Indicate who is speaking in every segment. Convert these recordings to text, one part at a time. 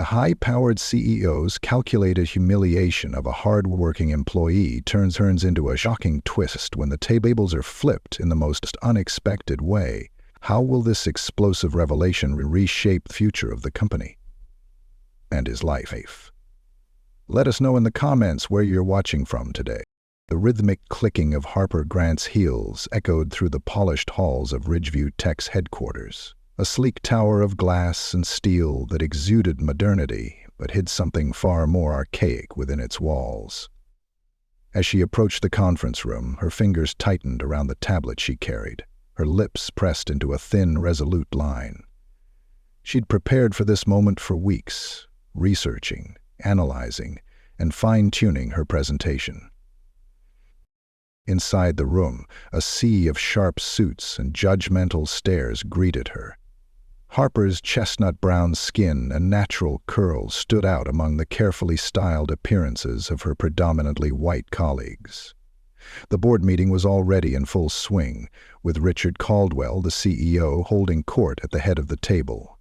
Speaker 1: high-powered CEO's calculated humiliation of a hard-working employee turns into a shocking twist when the tables are flipped in the most unexpected way. How will this explosive revelation reshape the future of the company and his life? Let us know in the comments where you're watching from today. The rhythmic clicking of Harper Grant's heels echoed through the polished halls of Ridgeview Tech's headquarters, a sleek tower of glass and steel that exuded modernity but hid something far more archaic within its walls. As she approached the conference room, her fingers tightened around the tablet she carried, her lips pressed into a thin, resolute line. She'd prepared for this moment for weeks, researching, analyzing, and fine-tuning her presentation. Inside the room, a sea of sharp suits and judgmental stares greeted her. Harper's chestnut-brown skin and natural curls stood out among the carefully styled appearances of her predominantly white colleagues. The board meeting was already in full swing, with Richard Caldwell, the CEO, holding court at the head of the table.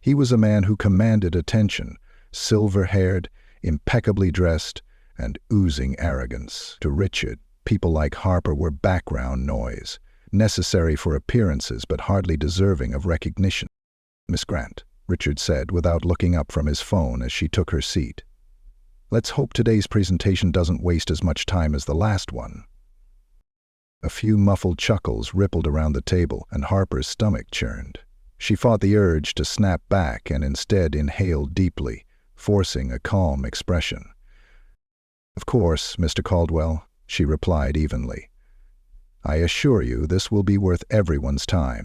Speaker 1: He was a man who commanded attention, silver-haired, impeccably dressed, and oozing arrogance. To Richard, people like Harper were background noise, necessary for appearances but hardly deserving of recognition. "Miss Grant," Richard said without looking up from his phone as she took her seat. "Let's hope today's presentation doesn't waste as much time as the last one." A few muffled chuckles rippled around the table, and Harper's stomach churned. She fought the urge to snap back and instead inhaled deeply, forcing a calm expression. "Of course, Mr. Caldwell," she replied evenly. "I assure you this will be worth everyone's time."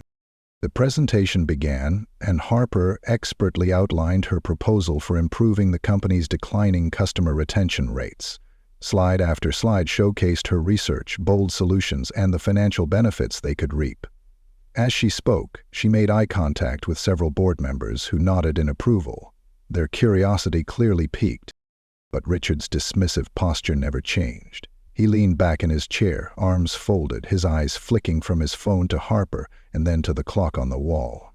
Speaker 1: The presentation began, and Harper expertly outlined her proposal for improving the company's declining customer retention rates. Slide after slide showcased her research, bold solutions, and the financial benefits they could reap. As she spoke, she made eye contact with several board members who nodded in approval. Their curiosity clearly piqued, but Richard's dismissive posture never changed. He leaned back in his chair, arms folded, his eyes flicking from his phone to Harper and then to the clock on the wall.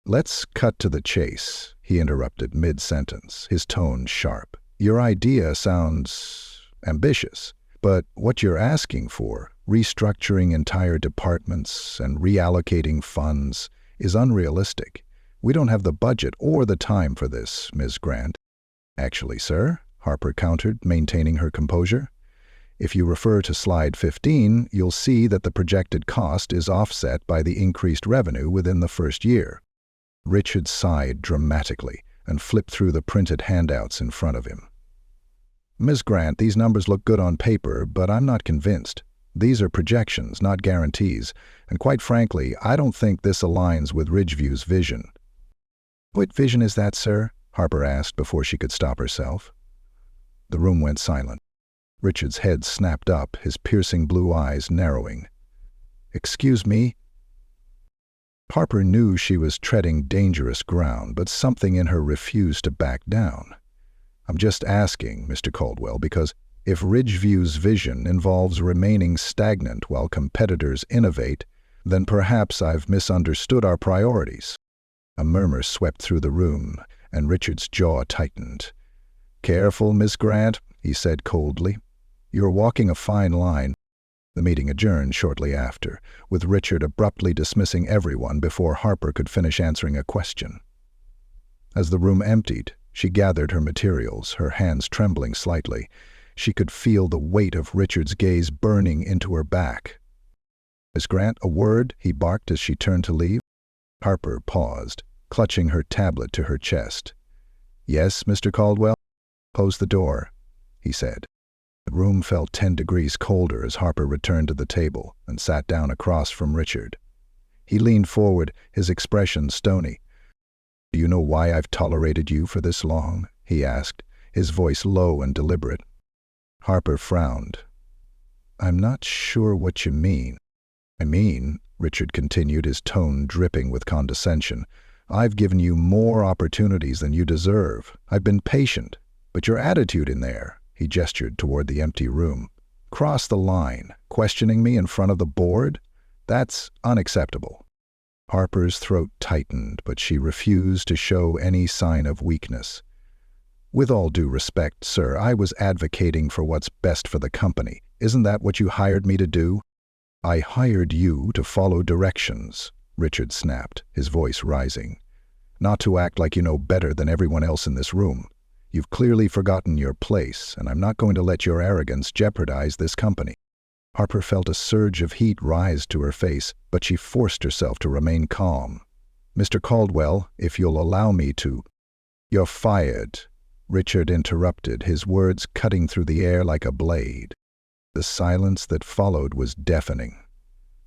Speaker 1: "Let's cut to the chase," he interrupted mid-sentence, his tone sharp. "Your idea sounds ambitious, but what you're asking for, restructuring entire departments and reallocating funds, is unrealistic. We don't have the budget or the time for this, Ms. Grant." "Actually, sir," Harper countered, maintaining her composure, "if you refer to slide 15, you'll see that the projected cost is offset by the increased revenue within the first year." Richard sighed dramatically and flipped through the printed handouts in front of him. "Ms. Grant, these numbers look good on paper, but I'm not convinced. These are projections, not guarantees, and quite frankly, I don't think this aligns with Ridgeview's vision." "What vision is that, sir?" Harper asked before she could stop herself. The room went silent. Richard's head snapped up, his piercing blue eyes narrowing. "Excuse me?" Harper knew she was treading dangerous ground, but something in her refused to back down. "I'm just asking, Mr. Caldwell, because if Ridgeview's vision involves remaining stagnant while competitors innovate, then perhaps I've misunderstood our priorities." A murmur swept through the room, and Richard's jaw tightened. "Careful, Miss Grant," he said coldly. "You're walking a fine line." The meeting adjourned shortly after, with Richard abruptly dismissing everyone before Harper could finish answering a question. As the room emptied, she gathered her materials, her hands trembling slightly. She could feel the weight of Richard's gaze burning into her back. "Miss Grant, a word," he barked as she turned to leave. Harper paused, clutching her tablet to her chest. "Yes, Mr. Caldwell?" "Close the door," he said. The room felt 10 degrees colder as Harper returned to the table and sat down across from Richard. He leaned forward, his expression stony. "Do you know why I've tolerated you for this long?" he asked, his voice low and deliberate. Harper frowned. "I'm not sure what you mean." "I mean," Richard continued, his tone dripping with condescension, "I've given you more opportunities than you deserve. I've been patient, but your attitude in there," he gestured toward the empty room, "crossed the line, questioning me in front of the board. That's unacceptable." Harper's throat tightened, but she refused to show any sign of weakness. "With all due respect, sir, I was advocating for what's best for the company. Isn't that what you hired me to do?" "I hired you to follow directions," Richard snapped, his voice rising. "Not to act like you know better than everyone else in this room. You've clearly forgotten your place, and I'm not going to let your arrogance jeopardize this company." Harper felt a surge of heat rise to her face, but she forced herself to remain calm. "Mr. Caldwell, if you'll allow me to—" "You're fired," Richard interrupted, his words cutting through the air like a blade. The silence that followed was deafening.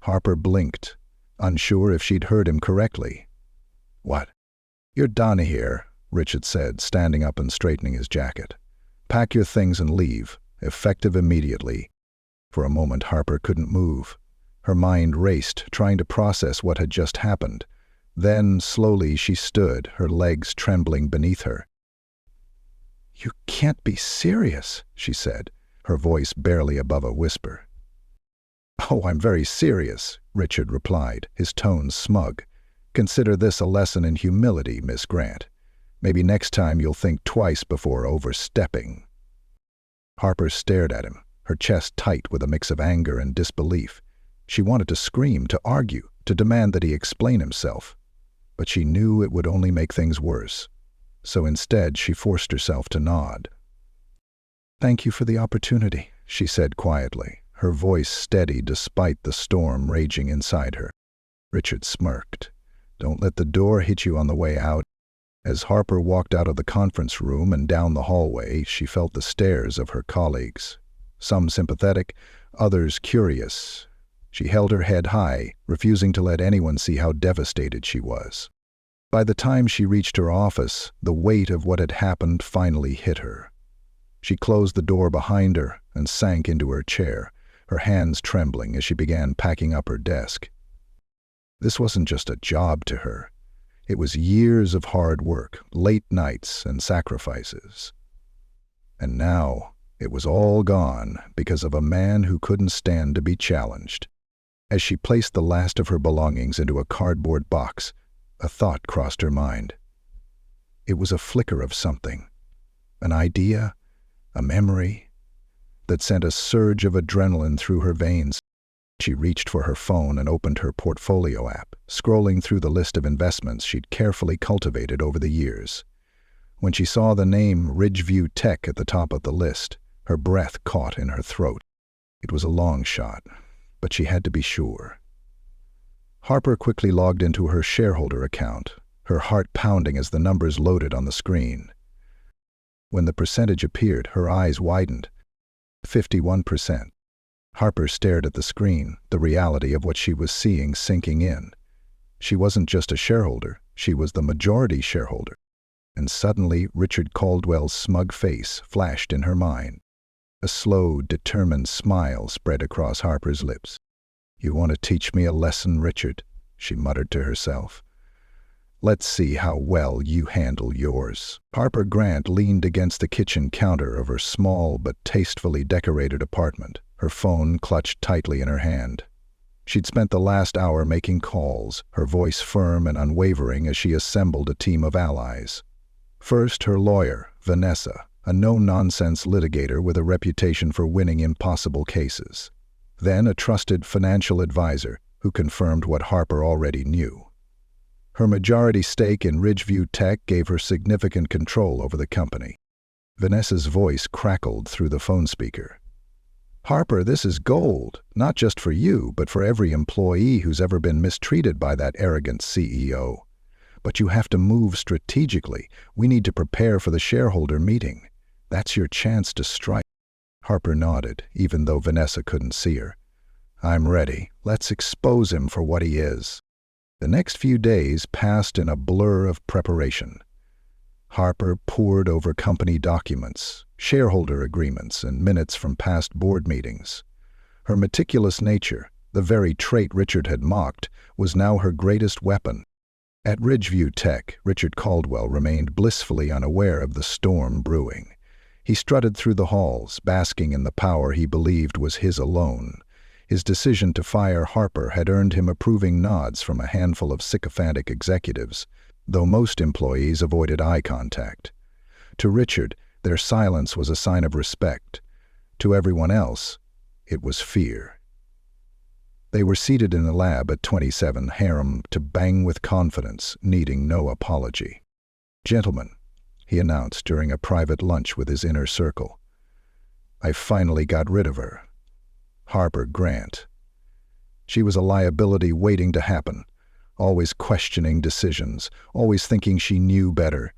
Speaker 1: Harper blinked, unsure if she'd heard him correctly. "What?" "You're done here," Richard said, standing up and straightening his jacket. "Pack your things and leave, effective immediately." For a moment Harper couldn't move. Her mind raced, trying to process what had just happened. Then, slowly, she stood, her legs trembling beneath her. "You can't be serious," she said, her voice barely above a whisper. "Oh, I'm very serious," Richard replied, his tone smug. "Consider this a lesson in humility, Miss Grant. Maybe next time you'll think twice before overstepping." Harper stared at him, her chest tight with a mix of anger and disbelief. She wanted to scream, to argue, to demand that he explain himself. But she knew it would only make things worse. So instead, she forced herself to nod. "Thank you for the opportunity," she said quietly, her voice steady despite the storm raging inside her. Richard smirked. "Don't let the door hit you on the way out." As Harper walked out of the conference room and down the hallway, she felt the stares of her colleagues. Some sympathetic, others curious. She held her head high, refusing to let anyone see how devastated she was. By the time she reached her office, the weight of what had happened finally hit her. She closed the door behind her and sank into her chair, her hands trembling as she began packing up her desk. This wasn't just a job to her. It was years of hard work, late nights, and sacrifices. And now, it was all gone because of a man who couldn't stand to be challenged. As she placed the last of her belongings into a cardboard box, a thought crossed her mind. It was a flicker of something, an idea, a memory, that sent a surge of adrenaline through her veins. She reached for her phone and opened her portfolio app, scrolling through the list of investments she'd carefully cultivated over the years. When she saw the name Ridgeview Tech at the top of the list, her breath caught in her throat. It was a long shot, but she had to be sure. Harper quickly logged into her shareholder account, her heart pounding as the numbers loaded on the screen. When the percentage appeared, her eyes widened. 51%. Harper stared at the screen, the reality of what she was seeing sinking in. She wasn't just a shareholder, she was the majority shareholder. And suddenly, Richard Caldwell's smug face flashed in her mind. A slow, determined smile spread across Harper's lips. "You want to teach me a lesson, Richard?" she muttered to herself. "Let's see how well you handle yours." Harper Grant leaned against the kitchen counter of her small but tastefully decorated apartment, her phone clutched tightly in her hand. She'd spent the last hour making calls, her voice firm and unwavering as she assembled a team of allies. First, her lawyer, Vanessa, a no-nonsense litigator with a reputation for winning impossible cases. Then a trusted financial advisor who confirmed what Harper already knew. Her majority stake in Ridgeview Tech gave her significant control over the company. Vanessa's voice crackled through the phone speaker. "Harper, this is gold, not just for you, but for every employee who's ever been mistreated by that arrogant CEO. But you have to move strategically. We need to prepare for the shareholder meeting. That's your chance to strike." Harper nodded, even though Vanessa couldn't see her. "I'm ready. Let's expose him for what he is." The next few days passed in a blur of preparation. Harper pored over company documents, shareholder agreements, and minutes from past board meetings. Her meticulous nature, the very trait Richard had mocked, was now her greatest weapon. At Ridgeview Tech, Richard Caldwell remained blissfully unaware of the storm brewing. He strutted through the halls, basking in the power he believed was his alone. His decision to fire Harper had earned him approving nods from a handful of sycophantic executives, though most employees avoided eye contact. To Richard, their silence was a sign of respect. To everyone else, it was fear. They were seated in the lab at 27 Harem to bang with confidence, needing no apology. "Gentlemen," he announced during a private lunch with his inner circle, "I finally got rid of her. Harper Grant. She was a liability waiting to happen, always questioning decisions, always thinking she knew better.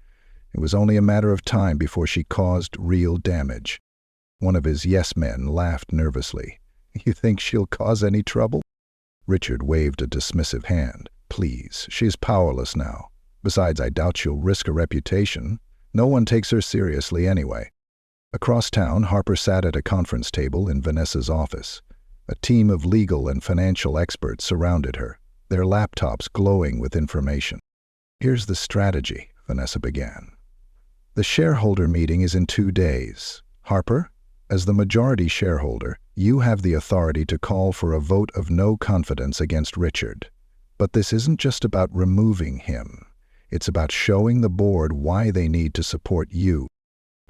Speaker 1: It was only a matter of time before she caused real damage." One of his yes-men laughed nervously. "You think she'll cause any trouble?" Richard waved a dismissive hand. "Please, she is powerless now. Besides, I doubt she'll risk her reputation. No one takes her seriously anyway." Across town, Harper sat at a conference table in Vanessa's office. A team of legal and financial experts surrounded her, their laptops glowing with information. "Here's the strategy," Vanessa began. "The shareholder meeting is in 2 days. Harper, as the majority shareholder, you have the authority to call for a vote of no confidence against Richard. But this isn't just about removing him. It's about showing the board why they need to support you."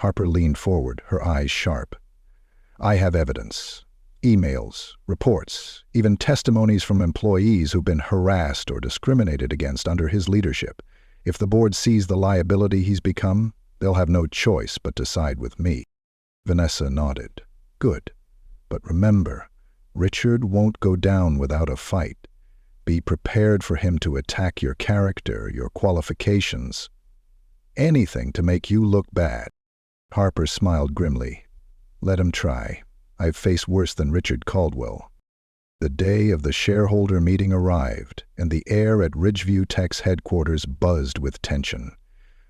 Speaker 1: Harper leaned forward, her eyes sharp. "I have evidence. Emails, reports, even testimonies from employees who've been harassed or discriminated against under his leadership. If the board sees the liability he's become, they'll have no choice but to side with me." Vanessa nodded. "Good. But remember, Richard won't go down without a fight. Be prepared for him to attack your character, your qualifications. Anything to make you look bad." Harper smiled grimly. "Let him try. I've faced worse than Richard Caldwell." The day of the shareholder meeting arrived, and the air at Ridgeview Tech's headquarters buzzed with tension.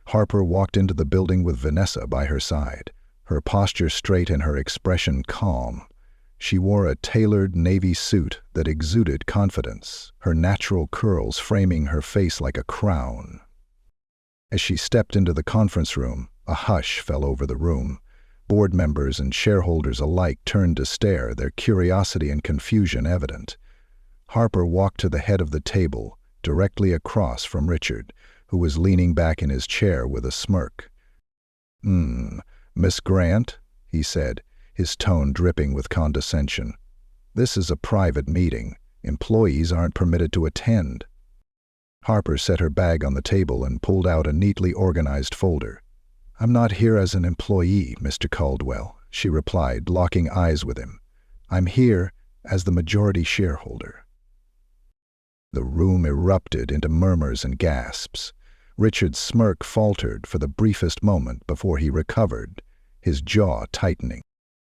Speaker 1: Harper walked into the building with Vanessa by her side, her posture straight and her expression calm. She wore a tailored navy suit that exuded confidence, her natural curls framing her face like a crown. As she stepped into the conference room, a hush fell over the room. Board members and shareholders alike turned to stare, their curiosity and confusion evident. Harper walked to the head of the table, directly across from Richard, who was leaning back in his chair with a smirk. "Miss Grant," he said, his tone dripping with condescension. "This is a private meeting. Employees aren't permitted to attend." Harper set her bag on the table and pulled out a neatly organized folder. "I'm not here as an employee, Mr. Caldwell," she replied, locking eyes with him. "I'm here as the majority shareholder." The room erupted into murmurs and gasps. Richard's smirk faltered for the briefest moment before he recovered, his jaw tightening.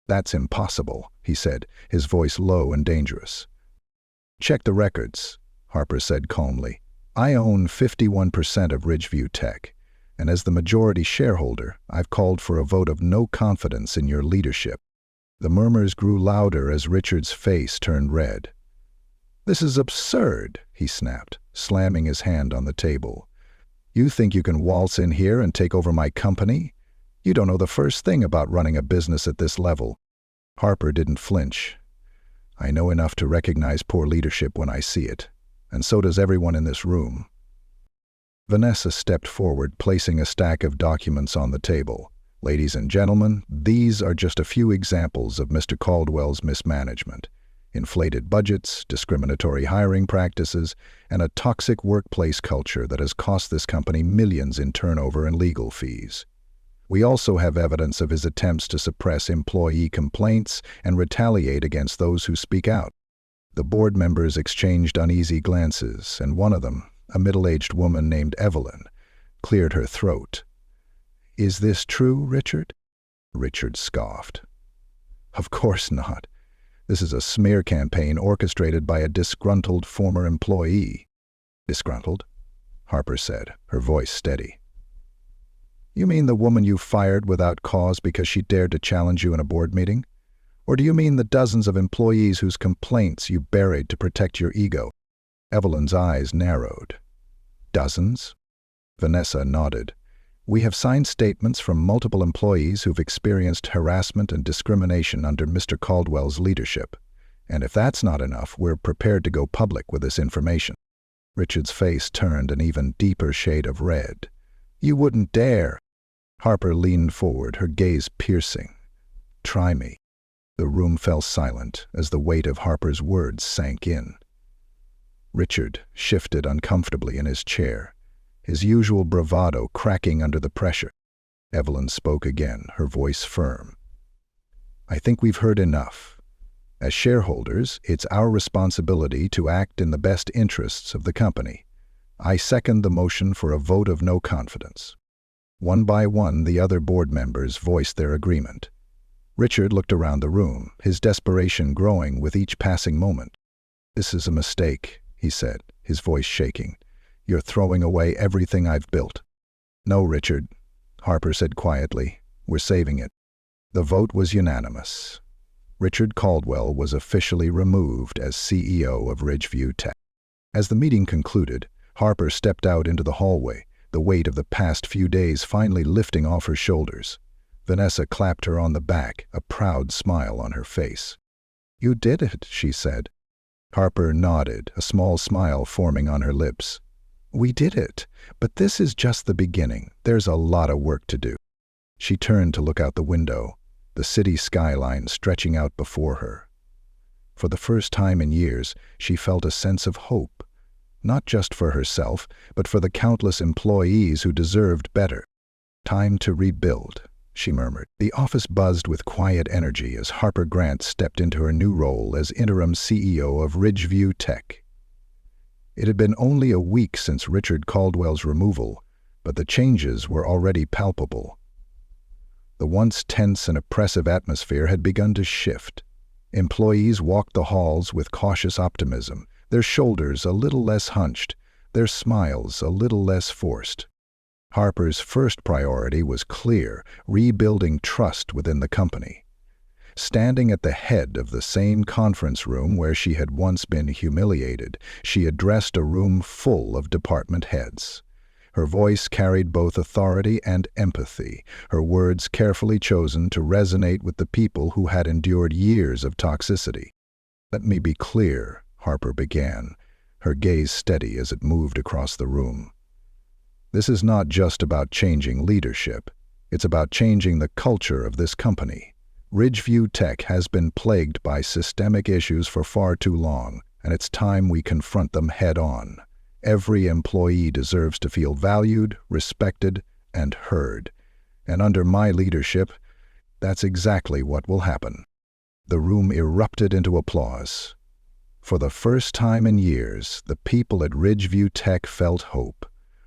Speaker 1: "That's impossible," he said, his voice low and dangerous. "Check the records," Harper said calmly. "I own 51% of Ridgeview Tech, and as the majority shareholder, I've called for a vote of no confidence in your leadership." The murmurs grew louder as Richard's face turned red. "This is absurd," he snapped, slamming his hand on the table. "You think you can waltz in here and take over my company? You don't know the first thing about running a business at this level." Harper didn't flinch. "I know enough to recognize poor leadership when I see it, and so does everyone in this room." Vanessa stepped forward, placing a stack of documents on the table. "Ladies and gentlemen, these are just a few examples of Mr. Caldwell's mismanagement. Inflated budgets, discriminatory hiring practices, and a toxic workplace culture that has cost this company millions in turnover and legal fees. We also have evidence of his attempts to suppress employee complaints and retaliate against those who speak out." The board members exchanged uneasy glances, and one of them, a middle-aged woman named Evelyn, cleared her throat. "Is this true, Richard?" Richard scoffed. "Of course not. This is a smear campaign orchestrated by a disgruntled former employee." "Disgruntled?" Harper said, her voice steady. "You mean the woman you fired without cause because she dared to challenge you in a board meeting? Or do you mean the dozens of employees whose complaints you buried to protect your ego?" Evelyn's eyes narrowed. "Dozens?" Vanessa nodded. "We have signed statements from multiple employees who've experienced harassment and discrimination under Mr. Caldwell's leadership. And if that's not enough, we're prepared to go public with this information." Richard's face turned an even deeper shade of red. "You wouldn't dare!" Harper leaned forward, her gaze piercing. "Try me." The room fell silent as the weight of Harper's words sank in. Richard shifted uncomfortably in his chair, his usual bravado cracking under the pressure. Evelyn spoke again, her voice firm. "I think we've heard enough. As shareholders, it's our responsibility to act in the best interests of the company. I second the motion for a vote of no confidence." One by one, the other board members voiced their agreement. Richard looked around the room, his desperation growing with each passing moment. "This is a mistake," he said, his voice shaking. "You're throwing away everything I've built." "No, Richard," Harper said quietly. "We're saving it." The vote was unanimous. Richard Caldwell was officially removed as CEO of Ridgeview Tech. As the meeting concluded, Harper stepped out into the hallway, the weight of the past few days finally lifting off her shoulders. Vanessa clapped her on the back, a proud smile on her face. "You did it," she said. Harper nodded, a small smile forming on her lips. "We did it, but this is just the beginning. There's a lot of work to do." She turned to look out the window, the city skyline stretching out before her. For the first time in years, she felt a sense of hope, not just for herself, but for the countless employees who deserved better. "Time to rebuild," she murmured. The office buzzed with quiet energy as Harper Grant stepped into her new role as interim CEO of Ridgeview Tech. It had been only a week since Richard Caldwell's removal, but the changes were already palpable. The once tense and oppressive atmosphere had begun to shift. Employees walked the halls with cautious optimism, their shoulders a little less hunched, their smiles a little less forced. Harper's first priority was clear: rebuilding trust within the company. Standing at the head of the same conference room where she had once been humiliated, she addressed a room full of department heads. Her voice carried both authority and empathy, her words carefully chosen to resonate with the people who had endured years of toxicity. "Let me be clear," Harper began, her gaze steady as it moved across the room. "This is not just about changing leadership. It's about changing the culture of this company. Ridgeview Tech has been plagued by systemic issues for far too long, and it's time we confront them head-on. Every employee deserves to feel valued, respected, and heard. And under my leadership, that's exactly what will happen." The room erupted into applause. For the first time in years, the people at Ridgeview Tech felt hope.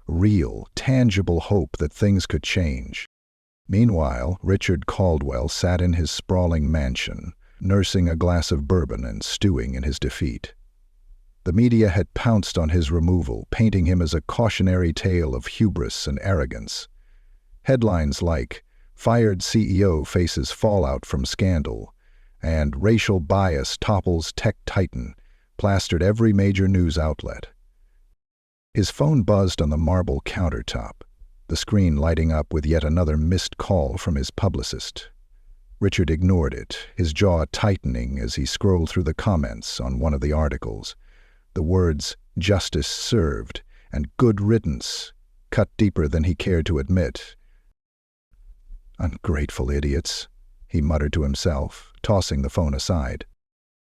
Speaker 1: Real, tangible hope that things could change. Meanwhile, Richard Caldwell sat in his sprawling mansion, nursing a glass of bourbon and stewing in his defeat. The media had pounced on his removal, painting him as a cautionary tale of hubris and arrogance. Headlines like, "Fired CEO faces fallout from scandal," and "Racial bias topples tech titan," plastered every major news outlet. His phone buzzed on the marble countertop, the screen lighting up with yet another missed call from his publicist. Richard ignored it, his jaw tightening as he scrolled through the comments on one of the articles. The words "justice served" and "good riddance" cut deeper than he cared to admit. "Ungrateful idiots," he muttered to himself, tossing the phone aside.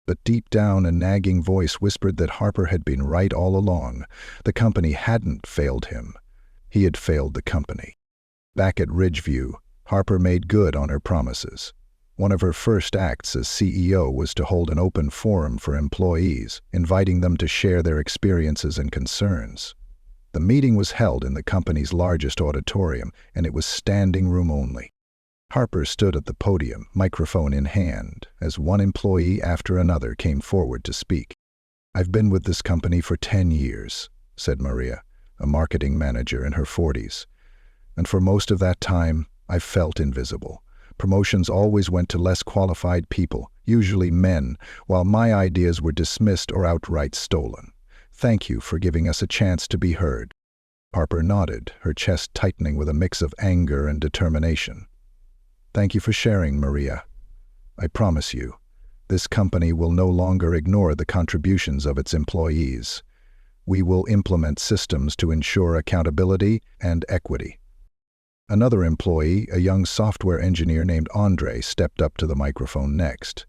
Speaker 1: But deep down, a nagging voice whispered that Harper had been right all along. The company hadn't failed him. He had failed the company. Back at Ridgeview, Harper made good on her promises. One of her first acts as CEO was to hold an open forum for employees, inviting them to share their experiences and concerns. The meeting was held in the company's largest auditorium, and it was standing room only. Harper stood at the podium, microphone in hand, as one employee after another came forward to speak. "I've been with this company for 10 years, said Maria, a marketing manager in her 40s. "And for most of that time, I've felt invisible. Promotions always went to less qualified people, usually men, while my ideas were dismissed or outright stolen. Thank you for giving us a chance to be heard." Harper nodded, her chest tightening with a mix of anger and determination. "Thank you for sharing, Maria. I promise you, This company will no longer ignore the contributions of its employees. We will implement systems to ensure accountability and equity." Another employee, a young software engineer named Andre, stepped up to the microphone next.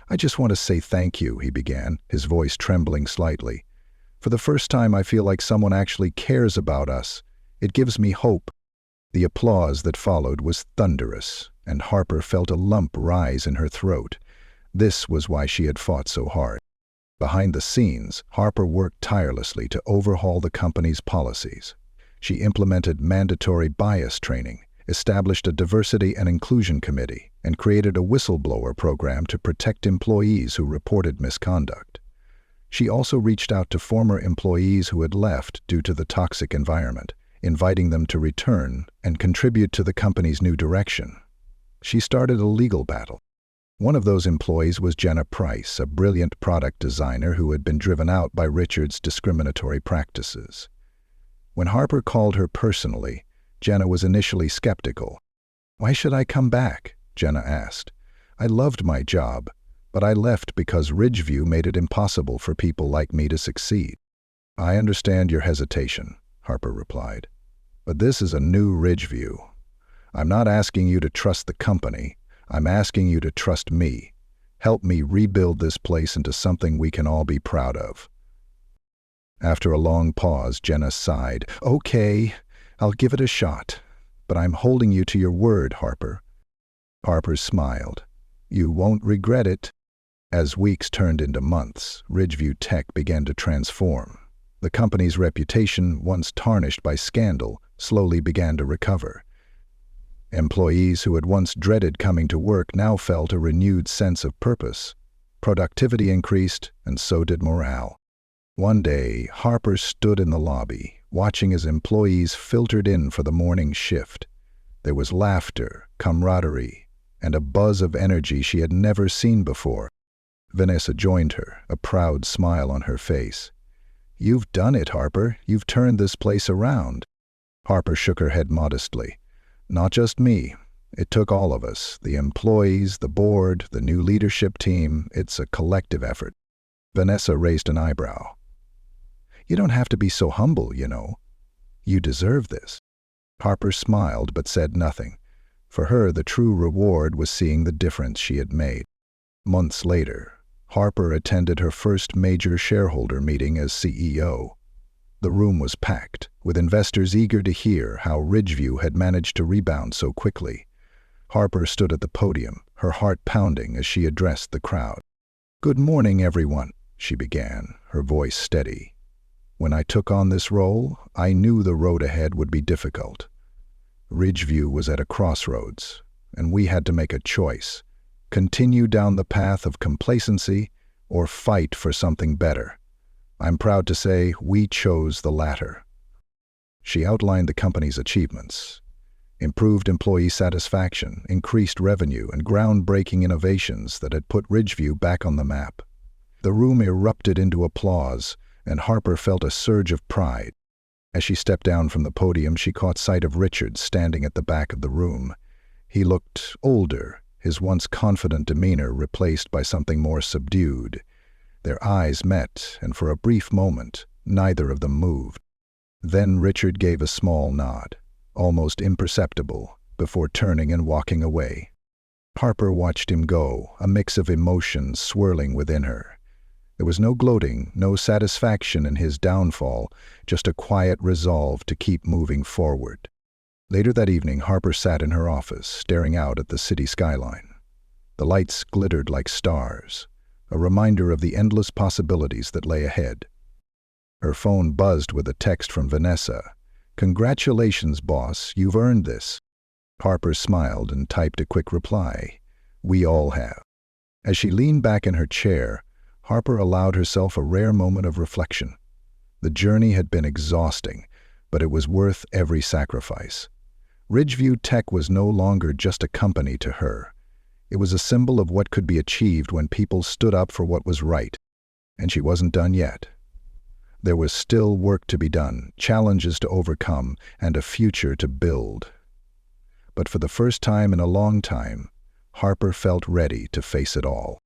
Speaker 1: "I just want to say thank you," he began, his voice trembling slightly. "For the first time, I feel like someone actually cares about us. It gives me hope." The applause that followed was thunderous, and Harper felt a lump rise in her throat. This was why she had fought so hard. Behind the scenes, Harper worked tirelessly to overhaul the company's policies. She implemented mandatory bias training, established a diversity and inclusion committee, and created a whistleblower program to protect employees who reported misconduct. She also reached out to former employees who had left due to the toxic environment, inviting them to return and contribute to the company's new direction. She started a legal battle. One of those employees was Jenna Price, a brilliant product designer who had been driven out by Richard's discriminatory practices. When Harper called her personally, Jenna was initially skeptical. "Why should I come back?" Jenna asked. "I loved my job, but I left because Ridgeview made it impossible for people like me to succeed." "I understand your hesitation," Harper replied. "But this is a new Ridgeview. I'm not asking you to trust the company. I'm asking you to trust me. Help me rebuild this place into something we can all be proud of." After a long pause, Jenna sighed. "Okay, I'll give it a shot. But I'm holding you to your word, Harper." Harper smiled. "You won't regret it." As weeks turned into months, Ridgeview Tech began to transform. The company's reputation, once tarnished by scandal, slowly began to recover. Employees who had once dreaded coming to work now felt a renewed sense of purpose. Productivity increased, and so did morale. One day, Harper stood in the lobby, watching as employees filtered in for the morning shift. There was laughter, camaraderie, and a buzz of energy she had never seen before. Vanessa joined her, a proud smile on her face. "You've done it, Harper. You've turned this place around." Harper shook her head modestly. "Not just me. It took all of us, the employees, the board, the new leadership team. It's a collective effort." Vanessa raised an eyebrow. "You don't have to be so humble, you know. You deserve this." Harper smiled but said nothing. For her, the true reward was seeing the difference she had made. Months later, Harper attended her first major shareholder meeting as CEO. The room was packed, with investors eager to hear how Ridgeview had managed to rebound so quickly. Harper stood at the podium, her heart pounding as she addressed the crowd. "Good morning, everyone," she began, her voice steady. "When I took on this role, I knew the road ahead would be difficult. Ridgeview was at a crossroads, and we had to make a choice: continue down the path of complacency or fight for something better. I'm proud to say we chose the latter." She outlined the company's achievements: improved employee satisfaction, increased revenue, and groundbreaking innovations that had put Ridgeview back on the map. The room erupted into applause, and Harper felt a surge of pride. As she stepped down from the podium, she caught sight of Richard standing at the back of the room. He looked older, his once confident demeanor replaced by something more subdued. Their eyes met, and for a brief moment, neither of them moved. Then Richard gave a small nod, almost imperceptible, before turning and walking away. Harper watched him go, a mix of emotions swirling within her. There was no gloating, no satisfaction in his downfall, just a quiet resolve to keep moving forward. Later that evening, Harper sat in her office, staring out at the city skyline. The lights glittered like stars, a reminder of the endless possibilities that lay ahead. Her phone buzzed with a text from Vanessa. "Congratulations, boss, you've earned this." Harper smiled and typed a quick reply. "We all have." As she leaned back in her chair, Harper allowed herself a rare moment of reflection. The journey had been exhausting, but it was worth every sacrifice. Ridgeview Tech was no longer just a company to her. It was a symbol of what could be achieved when people stood up for what was right. And she wasn't done yet. There was still work to be done, challenges to overcome, and a future to build. But for the first time in a long time, Harper felt ready to face it all.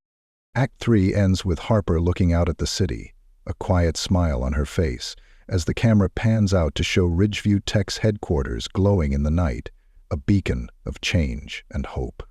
Speaker 1: Act 3 ends with Harper looking out at the city, a quiet smile on her face, as the camera pans out to show Ridgeview Tech's headquarters glowing in the night, a beacon of change and hope.